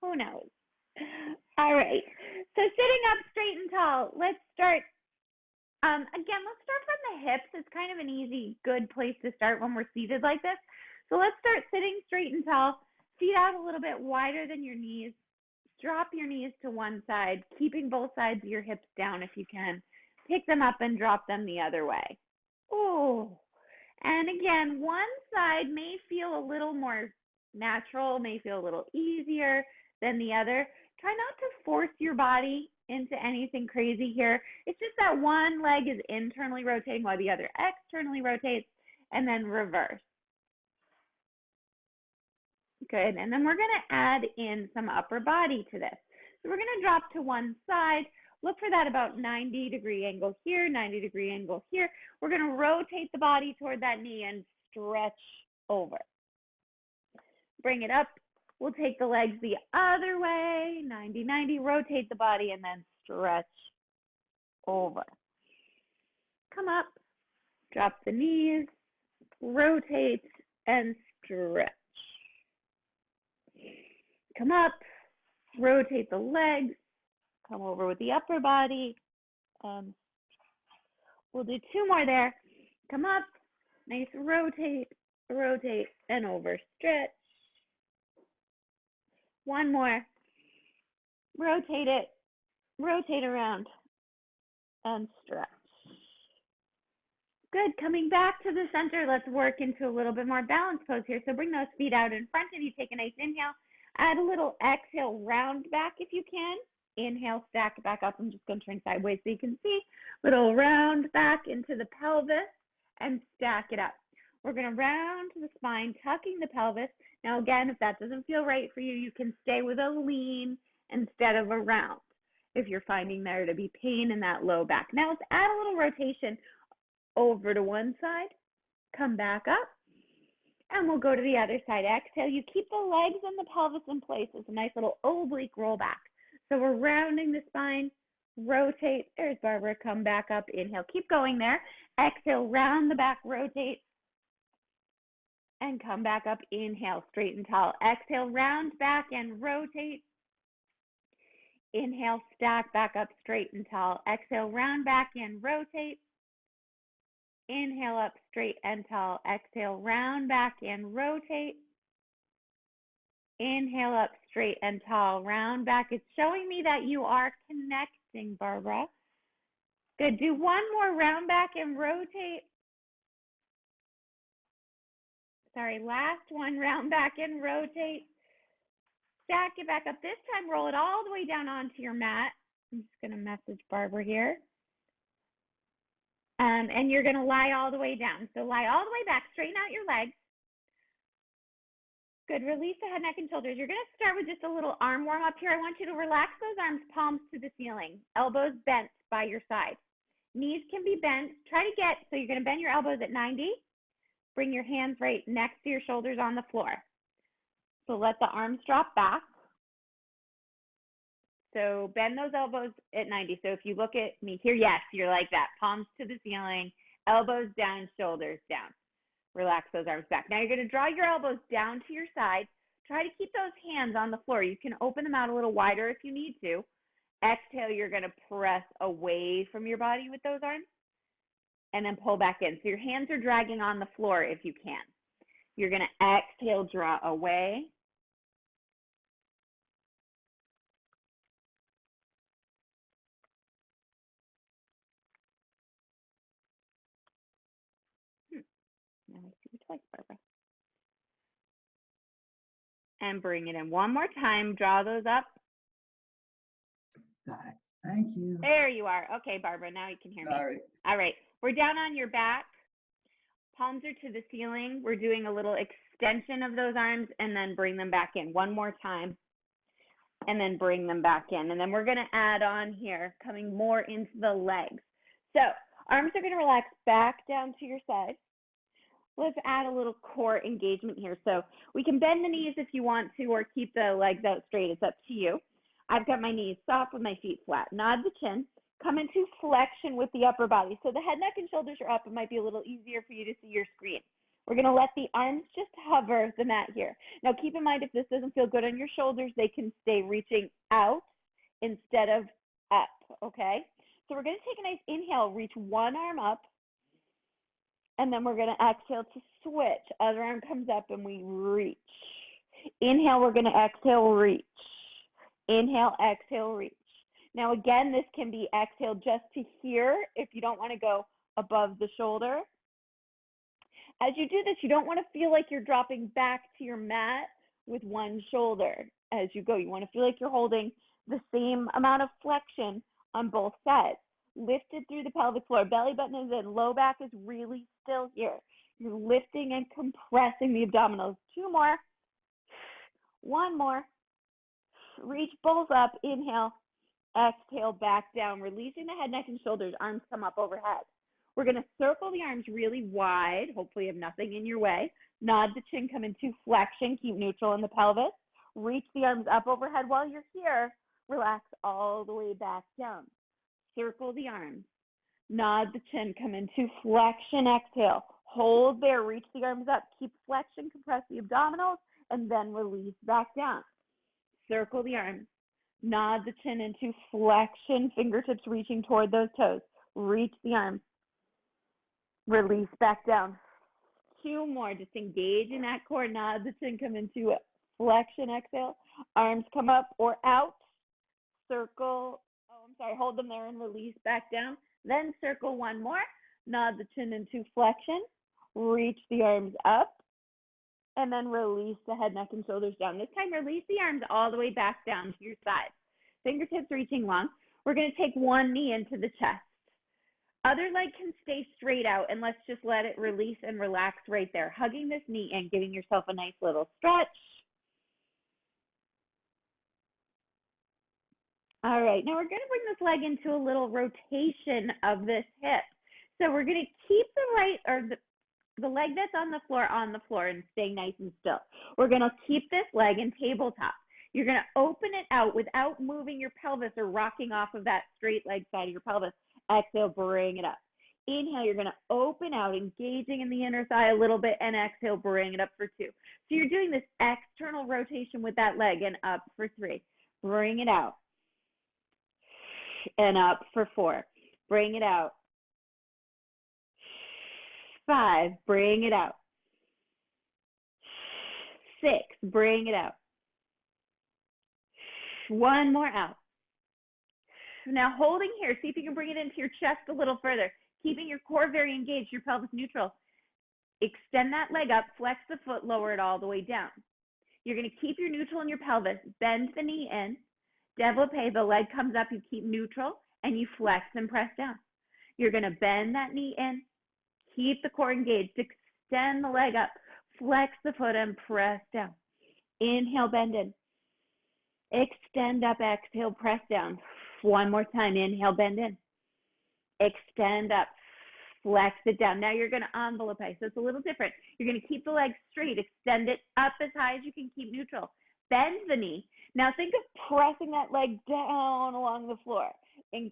Who knows? All right. So sitting up straight and tall. Let's start. Again, let's start from the hips. It's kind of an easy, good place to start when we're seated like this. So let's start sitting straight and tall. Feet out a little bit wider than your knees. Drop your knees to one side, keeping both sides of your hips down if you can. Pick them up and drop them the other way. Oh. And again, one side may feel a little more natural, may feel a little easier than the other. Try not to force your body into anything crazy here. It's just that one leg is internally rotating while the other externally rotates, and then reverse. Good, and then we're going to add in some upper body to this. So we're going to drop to one side. Look for that about 90-degree angle here, 90-degree angle here. We're going to rotate the body toward that knee and stretch over. Bring it up. We'll take the legs the other way, 90-90, rotate the body, and then stretch over. Come up, drop the knees, rotate, and stretch. Come up, rotate the legs, come over with the upper body. We'll do two more there. Come up, nice rotate, rotate, and over, stretch. One more. Rotate it, rotate around, and stretch. Good, coming back to the center, let's work into a little bit more balance pose here. So bring those feet out in front of you, take a nice inhale. Add a little exhale, round back if you can. Inhale, stack it back up. I'm just going to turn sideways so you can see. Little round back into the pelvis and stack it up. We're going to round the spine, tucking the pelvis. Now again, if that doesn't feel right for you, you can stay with a lean instead of a round if you're finding there to be pain in that low back. Now let's add a little rotation over to one side, come back up, and we'll go to the other side. Exhale, you keep the legs and the pelvis in place. It's a nice little oblique roll back. So we're rounding the spine, rotate. There's Barbara, come back up, inhale. Keep going there. Exhale, round the back, rotate, and come back up. Inhale, straight and tall. Exhale, round back and rotate. Inhale, stack back up, straight and tall. Exhale, round back and rotate. Inhale up, straight and tall. Exhale, round back and rotate. Inhale up, straight and tall, round back. It's showing me that you are connecting, Barbara. Good. Do one more round back and rotate. Sorry, last one, round back and rotate. Stack it back up. This time, roll it all the way down onto your mat. I'm just going to message Barbara here. And you're going to lie all the way down. So lie all the way back, straighten out your legs. Good, release the head, neck, and shoulders. You're going to start with just a little arm warm up here. I want you to relax those arms, palms to the ceiling, elbows bent by your side. Knees can be bent. Try to get, so you're going to bend your elbows at 90. Bring your hands right next to your shoulders on the floor. So let the arms drop back. So bend those elbows at 90. So if you look at me here, yes, you're like that. Palms to the ceiling, elbows down, shoulders down. Relax those arms back. Now you're going to draw your elbows down to your side. Try to keep those hands on the floor. You can open them out a little wider if you need to. Exhale, you're going to press away from your body with those arms and then pull back in. So your hands are dragging on the floor if you can. You're going to exhale, draw away. Now I see you twice, Barbara. And bring it in one more time. Draw those up. Got it. Thank you. There you are. Okay, Barbara, now you can hear me. All right. All right. We're down on your back. Palms are to the ceiling. We're doing a little extension of those arms and then bring them back in one more time. And then bring them back in. And then we're going to add on here, coming more into the legs. So arms are going to relax back down to your side. Let's add a little core engagement here. So we can bend the knees if you want to, or keep the legs out straight. It's up to you. I've got my knees soft with my feet flat. Nod the chin. Come into flexion with the upper body. So the head, neck, and shoulders are up. It might be a little easier for you to see your screen. We're going to let the arms just hover the mat here. Now, keep in mind, if this doesn't feel good on your shoulders, they can stay reaching out instead of up, okay? So we're going to take a nice inhale, reach one arm up, and then we're going to exhale to switch. Other arm comes up and we reach. Inhale, we're going to exhale, reach. Inhale, exhale, reach. Now, again, this can be exhale just to here if you don't want to go above the shoulder. As you do this, you don't want to feel like you're dropping back to your mat with one shoulder as you go. You want to feel like you're holding the same amount of flexion on both sides. Lifted through the pelvic floor. Belly button is in. Low back is really still here. You're lifting and compressing the abdominals. Two more. One more. Reach both up. Inhale. Exhale, back down. Releasing the head, neck, and shoulders. Arms come up overhead. We're going to circle the arms really wide. Hopefully you have nothing in your way. Nod the chin, come into flexion. Keep neutral in the pelvis. Reach the arms up overhead while you're here. Relax all the way back down. Circle the arms. Nod the chin, come into flexion. Exhale. Hold there. Reach the arms up. Keep flexion. Compress the abdominals. And then release back down. Circle the arms. Nod the chin into flexion. Fingertips reaching toward those toes. Reach the arms. Release back down. Two more. Just engage in that core. Nod the chin, come into flexion. Exhale. Arms come up or out. Circle. Hold them there and release back down. Then circle one more. Nod the chin into flexion. Reach the arms up. And then release the head, neck, and shoulders down. This time, release the arms all the way back down to your side. Fingertips reaching long. We're going to take one knee into the chest. Other leg can stay straight out, and let's just let it release and relax right there. Hugging this knee and giving yourself a nice little stretch. All right, now we're going to bring this leg into a little rotation of this hip. So we're going to keep the leg that's on the floor and stay nice and still. We're going to keep this leg in tabletop. You're going to open it out without moving your pelvis or rocking off of that straight leg side of your pelvis. Exhale, bring it up. Inhale, you're going to open out, engaging in the inner thigh a little bit, and exhale, bring it up for two. So you're doing this external rotation with that leg, and up for three. Bring it out. And up for four. Bring it out. 5, bring it out. 6, bring it out. One more out. Now holding here, see if you can bring it into your chest a little further, keeping your core very engaged, your pelvis neutral. Extend that leg up, flex the foot, lower it all the way down. You're going to keep your neutral in your pelvis, bend the knee in, développé, the leg comes up, you keep neutral, and you flex and press down. You're going to bend that knee in, keep the core engaged, extend the leg up, flex the foot, and press down. Inhale, bend in. Extend up, exhale, press down. One more time, inhale, bend in. Extend up, flex it down. Now you're going to envelope, so it's a little different. You're going to keep the leg straight, extend it up as high as you can, keep neutral. Bend the knee. Now think of pressing that leg down along the floor. Engage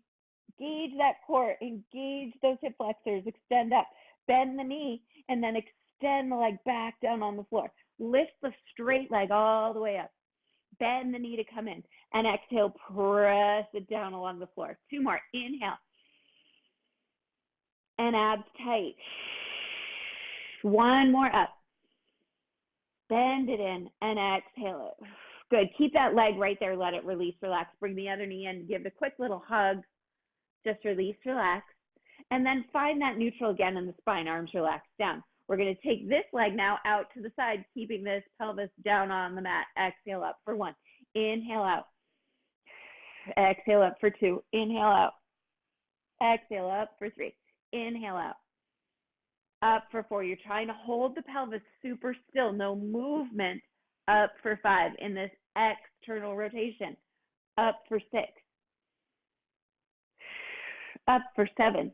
that core, engage those hip flexors, extend up. Bend the knee, and then extend the leg back down on the floor. Lift the straight leg all the way up. Bend the knee to come in. And exhale, press it down along the floor. Two more. Inhale. And abs tight. One more up. Bend it in and exhale it. Good. Keep that leg right there. Let it release, relax. Bring the other knee in. Give it a quick little hug. Just release, relax. And then find that neutral again in the spine. Arms relaxed down. We're going to take this leg now out to the side, keeping this pelvis down on the mat. Exhale up for 1. Inhale out. Exhale up for 2. Inhale out. Exhale up for 3. Inhale out. Up for 4. You're trying to hold the pelvis super still. No movement. Up for 5 in this external rotation. Up for 6. Up for 7.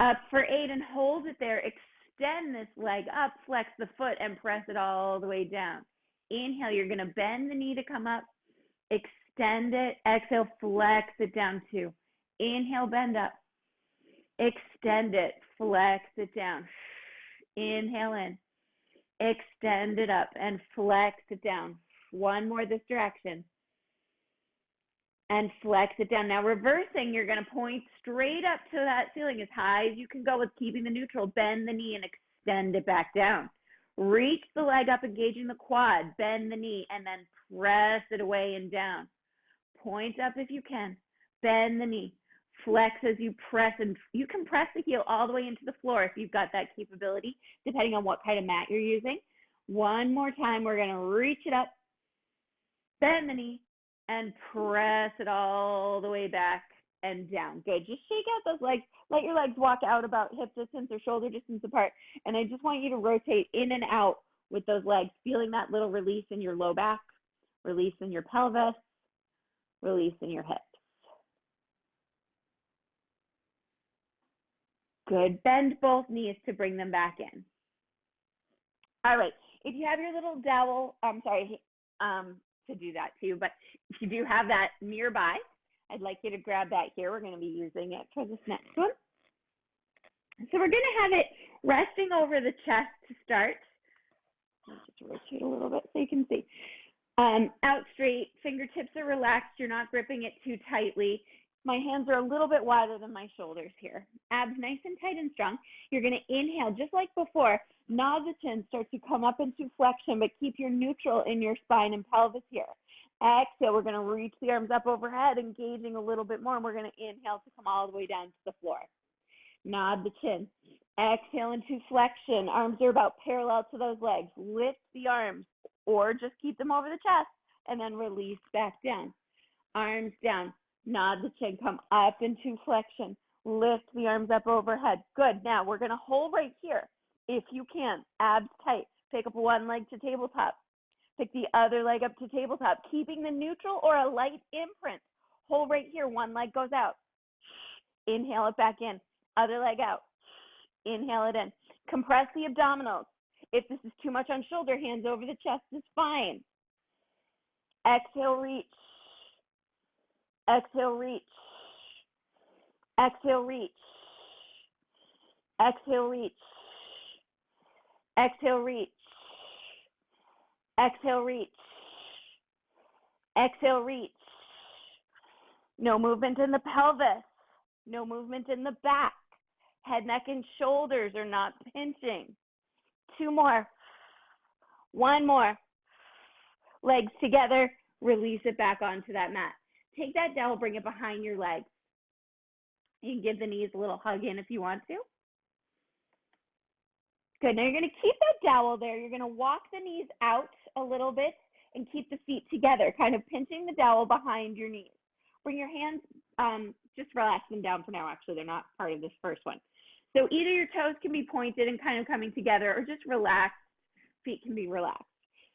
Up for 8 and hold it there. Extend this leg up, flex the foot, and press it all the way down. Inhale, you're going to bend the knee to come up. Extend it. Exhale, flex it down 2. Inhale, bend up. Extend it. Flex it down. Inhale in. Extend it up and flex it down. One more this direction. And flex it down. Now reversing, you're going to point straight up to that ceiling as high as you can go with keeping the neutral. Bend the knee and extend it back down. Reach the leg up, engaging the quad. Bend the knee and then press it away and down. Point up if you can. Bend the knee. Flex as you press, and you can press the heel all the way into the floor if you've got that capability, depending on what kind of mat you're using. One more time, we're going to reach it up, bend the knee, and press it all the way back and down. Good. Just shake out those legs. Let your legs walk out about hip distance or shoulder distance apart, and I just want you to rotate in and out with those legs, feeling that little release in your low back, release in your pelvis, release in your hips. Good. Bend both knees to bring them back in. All right. If you have your little dowel, to do that too, but if you do have that nearby, I'd like you to grab that here. We're going to be using it for this next one. So we're going to have it resting over the chest to start. Let me just rotate a little bit so you can see. Out straight, fingertips are relaxed. You're not gripping it too tightly. My hands are a little bit wider than my shoulders here. Abs nice and tight and strong. You're going to inhale just like before. Nod the chin, start to come up into flexion, but keep your neutral in your spine and pelvis here. Exhale, we're going to reach the arms up overhead, engaging a little bit more, and we're going to inhale to come all the way down to the floor. Nod the chin. Exhale into flexion. Arms are about parallel to those legs. Lift the arms, or just keep them over the chest, and then release back down. Arms down. Nod the chin, come up into flexion. Lift the arms up overhead. Good. Now we're going to hold right here. If you can, abs tight. Pick up one leg to tabletop. Pick the other leg up to tabletop, keeping the neutral or a light imprint. Hold right here. One leg goes out. Inhale it back in. Other leg out. Inhale it in. Compress the abdominals. If this is too much on shoulder, hands over the chest is fine. Exhale, reach. Exhale, reach. Exhale, reach. Exhale, reach. Exhale, reach. Exhale, reach. Exhale, reach. No movement in the pelvis. No movement in the back. Head, neck, and shoulders are not pinching. Two more. One more. Legs together. Release it back onto that mat. Take that dowel, bring it behind your legs. You can give the knees a little hug in if you want to. Good. Now you're going to keep that dowel there. You're going to walk the knees out a little bit and keep the feet together, kind of pinching the dowel behind your knees. Bring your hands, just relax them down for now. Actually, they're not part of this first one. So either your toes can be pointed and kind of coming together, or just relaxed. Feet can be relaxed.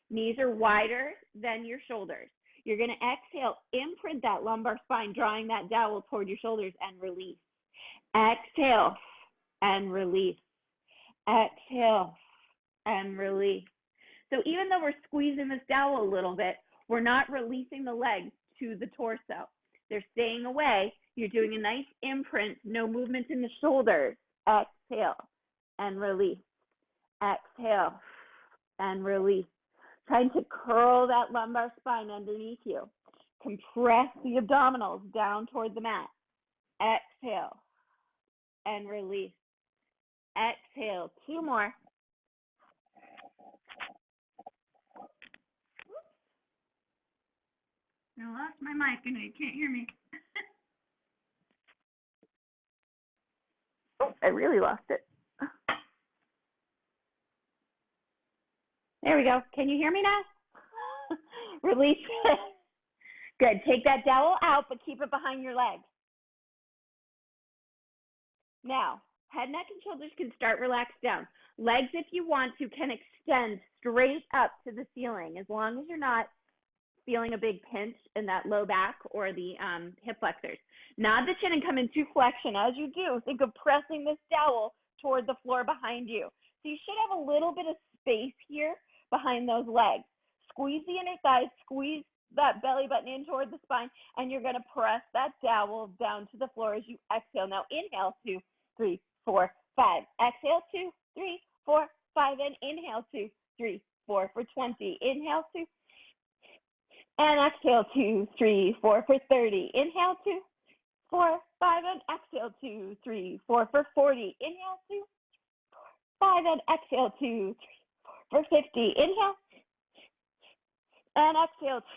Knees are wider than your shoulders. You're going to exhale, imprint that lumbar spine, drawing that dowel toward your shoulders, and release. Exhale and release. Exhale and release. So even though we're squeezing this dowel a little bit, we're not releasing the legs to the torso. They're staying away. You're doing a nice imprint, no movement in the shoulders. Exhale and release. Exhale and release. Trying to curl that lumbar spine underneath you. Compress the abdominals down toward the mat. Exhale and release. Exhale. Two more. I lost my mic and you can't hear me. Oh, I really lost it. There we go. Can you hear me now? Release it. Good. Take that dowel out, but keep it behind your legs. Now, head, neck, and shoulders can start relaxed down. Legs, if you want to, can extend straight up to the ceiling, as long as you're not feeling a big pinch in that low back or the hip flexors. Nod the chin and come into flexion. As you do, think of pressing this dowel toward the floor behind you. So you should have a little bit of space here behind those legs. Squeeze the inner thighs, squeeze that belly button in toward the spine, and you're going to press that dowel down to the floor as you exhale. Now inhale, 2, 3, 4, 5. Exhale, 2, 3, 4, 5, and inhale, 2, 3, 4 for 20. Inhale, 2, and exhale, 2, 3, 4 for 30. Inhale, 2, 4, 5, and exhale, 2, 3, 4 for 40. Inhale, 2, 5, and exhale, 2, 3, 4 for 50. Inhale, and exhale, 2, 3,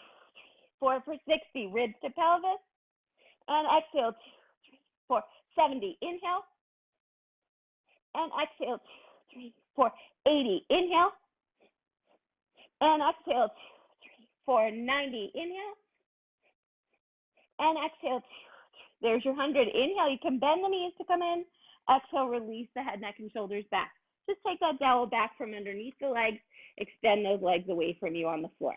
4 for 60. Ribs to pelvis, and exhale, 2, 3, 4, 70. Inhale, and exhale, 2, 3, 4, 80. Inhale, and exhale, 2, 3, 4, 90. Inhale, and exhale, 2, 3. There's your 100. Inhale, you can bend the knees to come in. Exhale, release the head, neck, and shoulders back. Just take that dowel back from underneath the legs. Extend those legs away from you on the floor.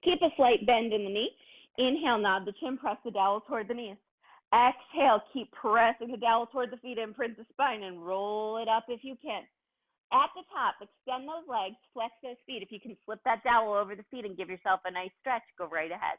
Keep a slight bend in the knee. Inhale, nod the chin, press the dowel toward the knees. Exhale, keep pressing the dowel toward the feet, imprint the spine, and roll it up if you can. At the top, extend those legs, flex those feet. If you can slip that dowel over the feet and give yourself a nice stretch, go right ahead.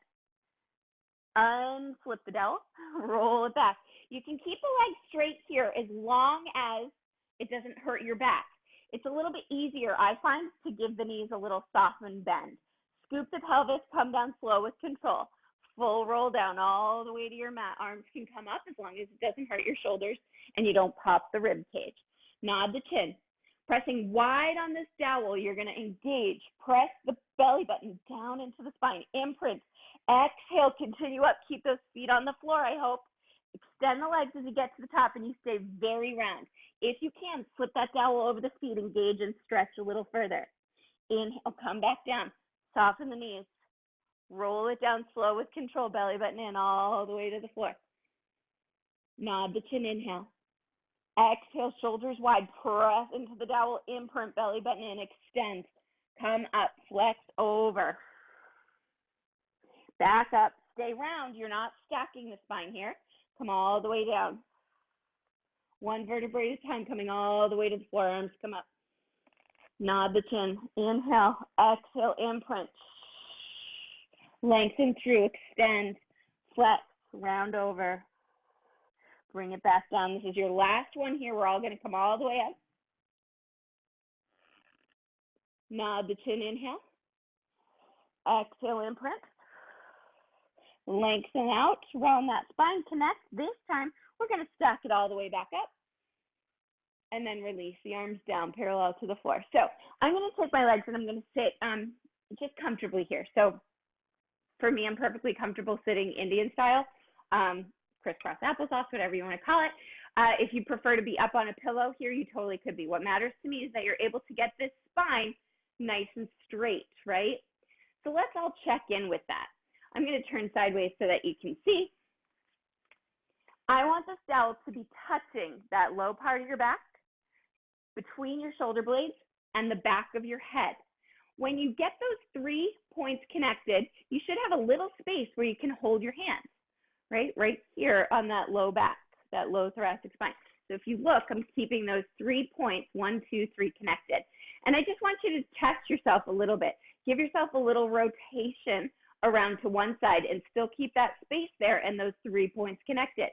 Unflip the dowel, roll it back. You can keep the leg straight here as long as it doesn't hurt your back. It's a little bit easier, I find, to give the knees a little softened bend. Scoop the pelvis, come down slow with control. Full roll down all the way to your mat. Arms can come up as long as it doesn't hurt your shoulders and you don't pop the rib cage. Nod the chin. Pressing wide on this dowel, you're going to engage. Press the belly button down into the spine. Imprint. Exhale, continue up. Keep those feet on the floor, I hope. Extend the legs as you get to the top and you stay very round. If you can, flip that dowel over the feet, engage and stretch a little further. Inhale, come back down. Soften the knees. Roll it down slow with control, belly button in all the way to the floor. Nod the chin, inhale. Exhale, shoulders wide, press into the dowel, imprint, belly button in, extend. Come up, flex over. Back up, stay round. You're not stacking the spine here. Come all the way down. One vertebrae at a time, coming all the way to the floor. Arms come up. Nod the chin. Inhale, exhale, imprint. Lengthen through, extend, flex, round over. Bring it back down. This is your last one here. We're all going to come all the way up. Nod the chin, inhale. Exhale, imprint. Lengthen out, round that spine, connect. This time, we're going to stack it all the way back up. And then release the arms down, parallel to the floor. So I'm going to take my legs and I'm going to sit just comfortably here. So for me, I'm perfectly comfortable sitting Indian style, crisscross applesauce, whatever you want to call it. If you prefer to be up on a pillow here, you totally could be. What matters to me is that you're able to get this spine nice and straight, right? So let's all check in with that. I'm going to turn sideways so that you can see. I want this dowel to be touching that low part of your back, between your shoulder blades and the back of your head. When you get those 3 points connected, you should have a little space where you can hold your hands, right here on that low back, that low thoracic spine. So if you look, I'm keeping those 3 points, 1, 2, 3 connected. And I just want you to test yourself a little bit. Give yourself a little rotation around to one side and still keep that space there and those 3 points connected.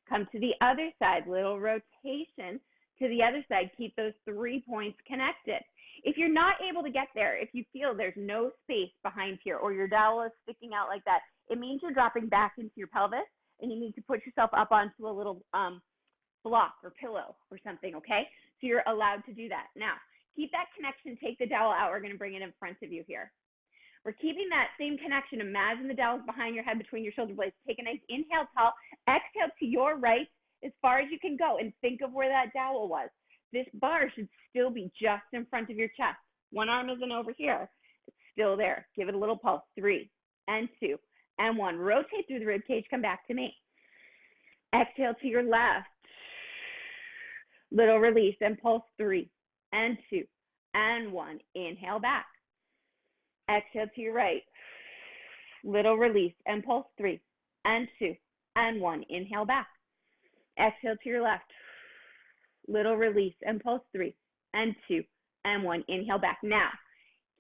Come to the other side, little rotation to the other side. Keep those 3 points connected. If you're not able to get there, if you feel there's no space behind here or your dowel is sticking out like that, it means you're dropping back into your pelvis and you need to put yourself up onto a little block or pillow or something, okay? So you're allowed to do that. Now, keep that connection. Take the dowel out. We're going to bring it in front of you here. We're keeping that same connection. Imagine the dowel's behind your head, between your shoulder blades. Take a nice inhale, tall. Exhale to your right as far as you can go and think of where that dowel was. This bar should still be just in front of your chest. One arm isn't over here. It's still there. Give it a little pulse. 3 and 2 and 1. Rotate through the rib cage. Come back to me. Exhale to your left. Little release and pulse. 3 and 2 and 1. Inhale back. Exhale to your right. Little release and pulse. 3 and 2 and 1. Inhale back. Exhale to your left. Little release and pulse. 3 and 2 and 1. Inhale back. Now,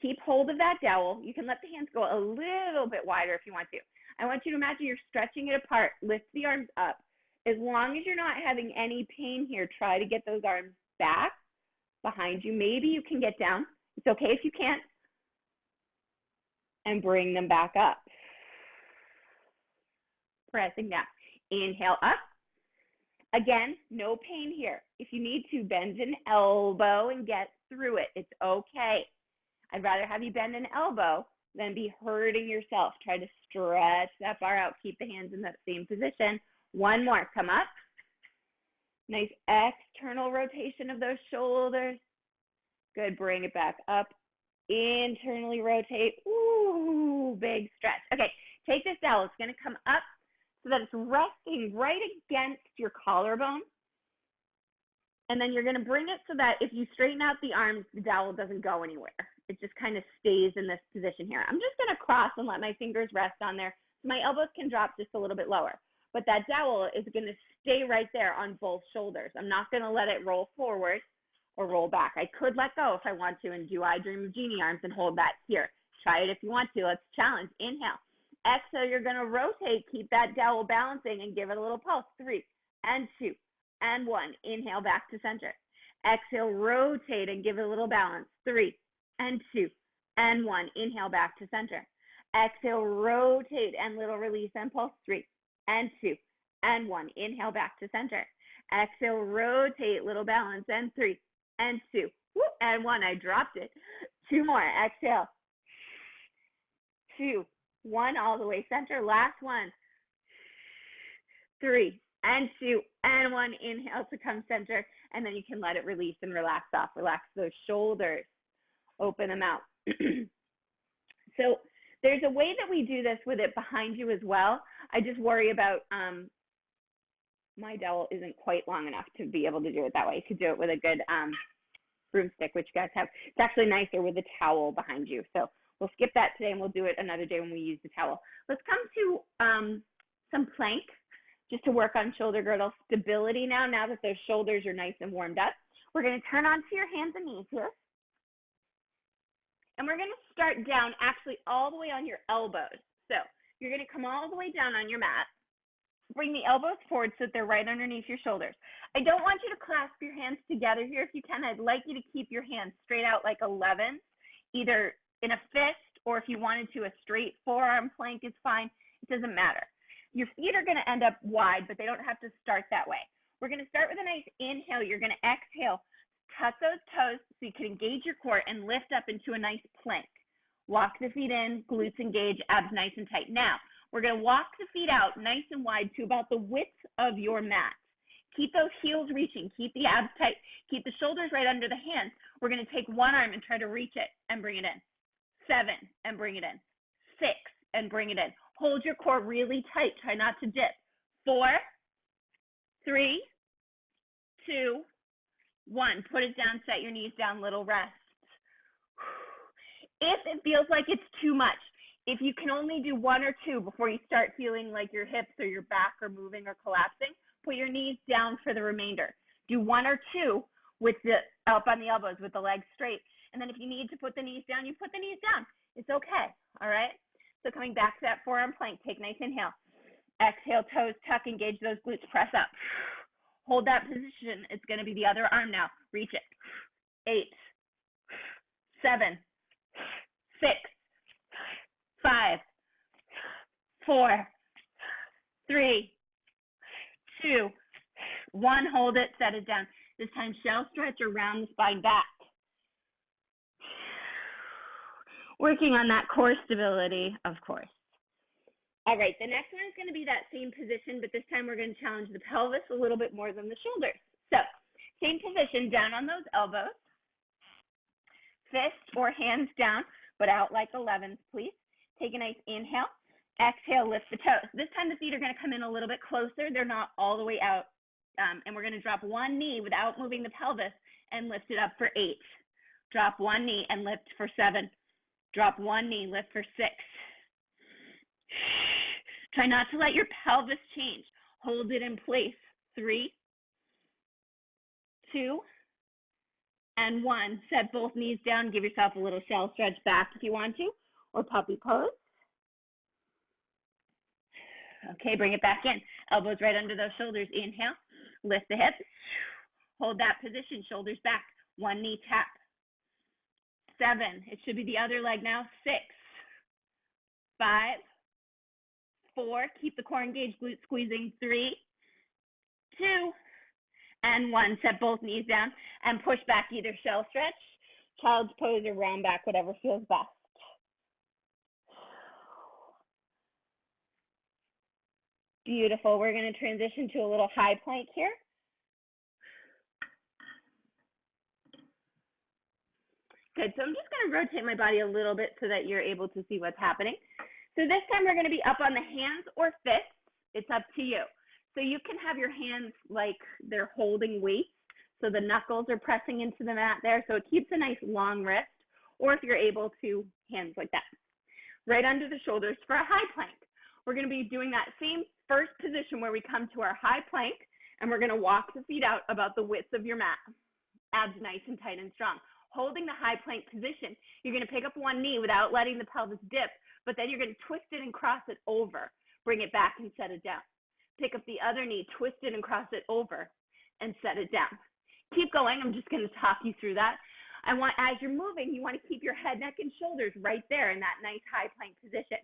keep hold of that dowel. You can let the hands go a little bit wider if you want to. I want you to imagine you're stretching it apart. Lift the arms up. As long as you're not having any pain here, try to get those arms back behind you. Maybe you can get down. It's okay if you can't. And bring them back up. Pressing down. Inhale up. Again, no pain here. If you need to, bend an elbow and get through it. It's okay. I'd rather have you bend an elbow than be hurting yourself. Try to stretch that bar out. Keep the hands in that same position. One more. Come up. Nice external rotation of those shoulders. Good. Bring it back up. Internally rotate. Ooh, big stretch. Okay, take this dowel. It's going to come up so that it's resting right against your collarbone. And then you're going to bring it so that if you straighten out the arms, the dowel doesn't go anywhere. It just kind of stays in this position here. I'm just going to cross and let my fingers rest on there so my elbows can drop just a little bit lower. But that dowel is going to stay right there on both shoulders. I'm not going to let it roll forward or roll back. I could let go if I want to and do I Dream of Jeannie arms and hold that here. Try it if you want to. Let's challenge. Inhale. Exhale, you're going to rotate. Keep that dowel balancing and give it a little pulse. 3 and 2 and 1. Inhale, back to center. Exhale, rotate and give it a little balance. 3 and 2 and 1. Inhale, back to center. Exhale, rotate and little release and pulse. 3 and 2 and 1. Inhale, back to center. Exhale, rotate, little balance, and 3 and 2 and 1. I dropped it. 2 more. Exhale. 2, 1, all the way center. Last one. 3 and 2 and 1. Inhale to come center, and then you can let it release and relax off. Relax those shoulders. Open them out. So there's a way that we do this with it behind you as well. I just worry about my dowel isn't quite long enough to be able to do it that way. You could do it with a good broomstick, which you guys have. It's actually nicer with a towel behind you. So we'll skip that today and we'll do it another day when we use the towel. Let's come to some plank just to work on shoulder girdle stability now that those shoulders are nice and warmed up. We're going to turn onto your hands and knees here. And we're going to start down actually all the way on your elbows. So you're going to come all the way down on your mat. Bring the elbows forward so that they're right underneath your shoulders. I don't want you to clasp your hands together here. If you can, I'd like you to keep your hands straight out like 11s, either in a fist or if you wanted to, a straight forearm plank is fine. It doesn't matter. Your feet are going to end up wide, but they don't have to start that way. We're going to start with a nice inhale. You're going to exhale. Tuck those toes so you can engage your core and lift up into a nice plank. Walk the feet in, glutes engage, abs nice and tight. Now, we're going to walk the feet out nice and wide to about the width of your mat. Keep those heels reaching. Keep the abs tight. Keep the shoulders right under the hands. We're going to take one arm and try to reach it and bring it in. 7 and bring it in. 6 and bring it in. Hold your core really tight. Try not to dip. 4, 3, 2, 1. Put it down. Set your knees down. Little rest. If it feels like it's too much, if you can only do 1 or 2 before you start feeling like your hips or your back are moving or collapsing, put your knees down for the remainder. Do 1 or 2 with the up on the elbows with the legs straight. And then if you need to put the knees down, you put the knees down. It's okay. All right? So coming back to that forearm plank, take a nice inhale. Exhale, toes tuck, engage those glutes, press up. Hold that position. It's going to be the other arm now. Reach it. 8, 7, 6, 5, 4, 3, 2, 1. Hold it. Set it down. This time, shell stretch around the spine back. Working on that core stability, of course. All right, the next one is going to be that same position, but this time we're going to challenge the pelvis a little bit more than the shoulders. So, same position, down on those elbows. Fist or hands down, but out like 11s, please. Take a nice inhale. Exhale, lift the toes. This time the feet are going to come in a little bit closer. They're not all the way out. And we're going to drop one knee without moving the pelvis and lift it up for 8. Drop one knee and lift for 7. Drop one knee, lift for 6. Try not to let your pelvis change. Hold it in place. 3, 2, and 1. Set both knees down. Give yourself a little shell stretch back if you want to, or puppy pose. Okay, bring it back in. Elbows right under those shoulders. Inhale. Lift the hips. Hold that position. Shoulders back. One knee tap. 7. It should be the other leg now. 6, 5, 4. Keep the core engaged, glute squeezing. 3, 2, and 1. Set both knees down and push back, either shell stretch, child's pose, or round back, whatever feels best. Beautiful. We're going to transition to a little high plank here. Good. So I'm just going to rotate my body a little bit so that you're able to see what's happening. So this time we're going to be up on the hands or fists. It's up to you. So you can have your hands like they're holding weights. So the knuckles are pressing into the mat there. So it keeps a nice long wrist. Or if you're able to, hands like that. Right under the shoulders for a high plank. We're going to be doing that same first position where we come to our high plank, and we're going to walk the feet out about the width of your mat. Abs nice and tight and strong. Holding the high plank position, you're going to pick up one knee without letting the pelvis dip, but then you're going to twist it and cross it over. Bring it back and set it down. Pick up the other knee, twist it and cross it over, and set it down. Keep going. I'm just going to talk you through that. As you're moving, you want to keep your head, neck, and shoulders right there in that nice high plank position.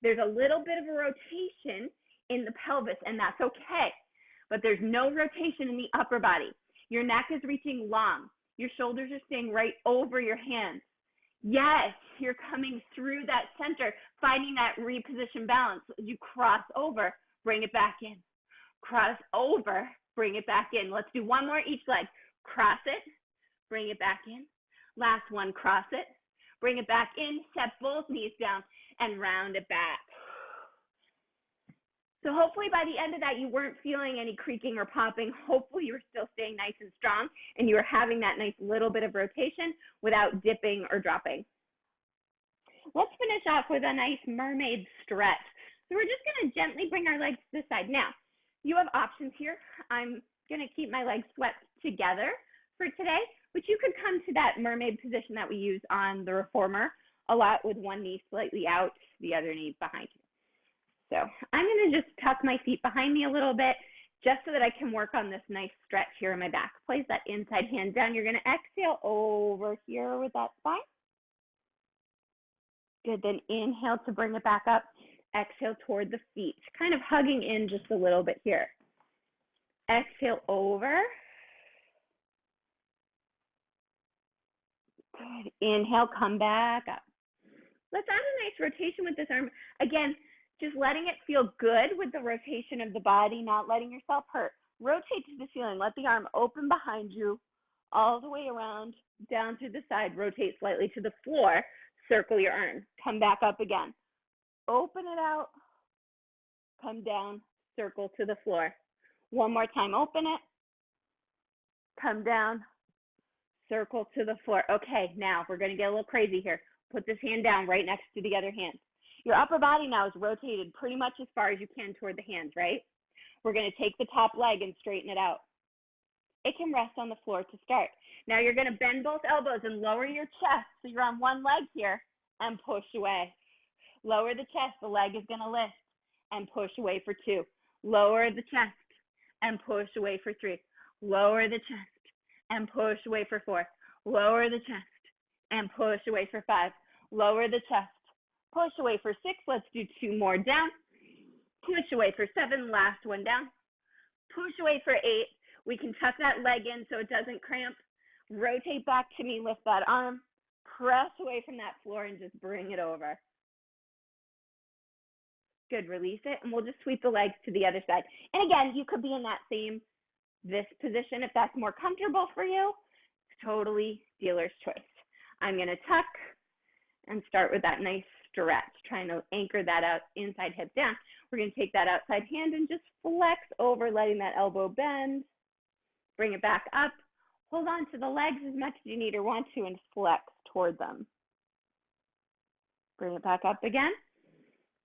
There's a little bit of a rotation in the pelvis, and that's okay. But there's no rotation in the upper body. Your neck is reaching long. Your shoulders are staying right over your hands. Yes, you're coming through that center, finding that reposition balance. As you cross over, bring it back in. Cross over, bring it back in. Let's do one more each leg. Cross it, bring it back in. Last one, cross it, bring it back in. Set both knees down and round it back. So hopefully by the end of that, you weren't feeling any creaking or popping. Hopefully you were still staying nice and strong, and you were having that nice little bit of rotation without dipping or dropping. Let's finish off with a nice mermaid stretch. So we're just going to gently bring our legs to the side. Now, you have options here. I'm going to keep my legs swept together for today, but you could come to that mermaid position that we use on the reformer a lot, with one knee slightly out, the other knee behind you. So I'm going to just tuck my feet behind me a little bit just so that I can work on this nice stretch here in my back. Place that inside hand down. You're going to exhale over here with that spine. Good. Then inhale to bring it back up. Exhale toward the feet, kind of hugging in just a little bit here. Exhale over. Good. Inhale, come back up. Let's add a nice rotation with this arm. Again, just letting it feel good with the rotation of the body, not letting yourself hurt. Rotate to the ceiling. Let the arm open behind you, all the way around, down through the side. Rotate slightly to the floor. Circle your arm. Come back up again. Open it out. Come down. Circle to the floor. One more time. Open it. Come down. Circle to the floor. Okay, now we're going to get a little crazy here. Put this hand down right next to the other hand. Your upper body now is rotated pretty much as far as you can toward the hands, right? We're going to take the top leg and straighten it out. It can rest on the floor to start. Now you're going to bend both elbows and lower your chest. So you're on one leg here and push away. Lower the chest. The leg is going to lift and push away for 2. Lower the chest and push away for 3. Lower the chest and push away for 4. Lower the chest and push away for 5. Lower the chest. Push away for 6. Let's do 2 more down. Push away for 7. Last one down. Push away for 8. We can tuck that leg in so it doesn't cramp. Rotate back to me. Lift that arm. Press away from that floor and just bring it over. Good. Release it. And we'll just sweep the legs to the other side. And again, you could be in this position if that's more comfortable for you. It's totally dealer's choice. I'm going to tuck and start with that nice stretch, trying to anchor that out inside hip down. We're going to take that outside hand and just flex over, letting that elbow bend. Bring it back up. Hold on to the legs as much as you need or want to and flex toward them. Bring it back up again.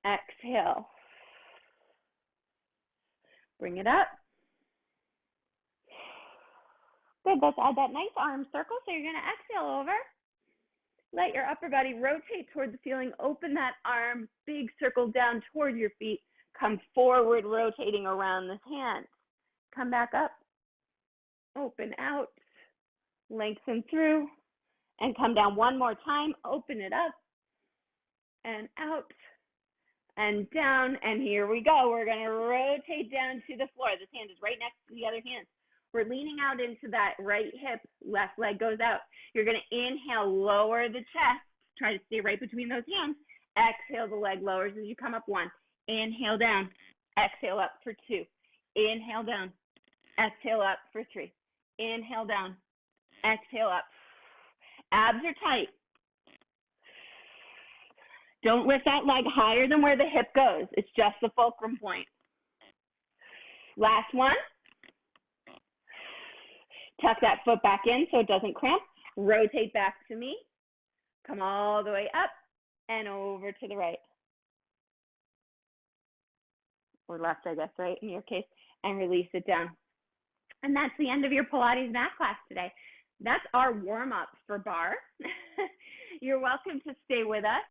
Exhale. Bring it up. Good. Let's add that nice arm circle. So you're going to exhale over. Let your upper body rotate toward the ceiling. Open that arm, big circle down toward your feet. Come forward, rotating around this hand. Come back up. Open out. Lengthen through and come down one more time. Open it up and out and down. And here we go. We're going to rotate down to the floor. This hand is right next to the other hand. We're leaning out into that right hip. Left leg goes out. You're going to inhale, lower the chest. Try to stay right between those hands. Exhale, the leg lowers as you come up. 1. Inhale down. Exhale up for 2. Inhale down. Exhale up for 3. Inhale down. Exhale up. Abs are tight. Don't lift that leg higher than where the hip goes. It's just the fulcrum point. Last one. Tuck that foot back in so it doesn't cramp. Rotate back to me. Come all the way up and over to the right. Or left, I guess, right, in your case. And release it down. And that's the end of your Pilates mat class today. That's our warm-up for bar. You're welcome to stay with us.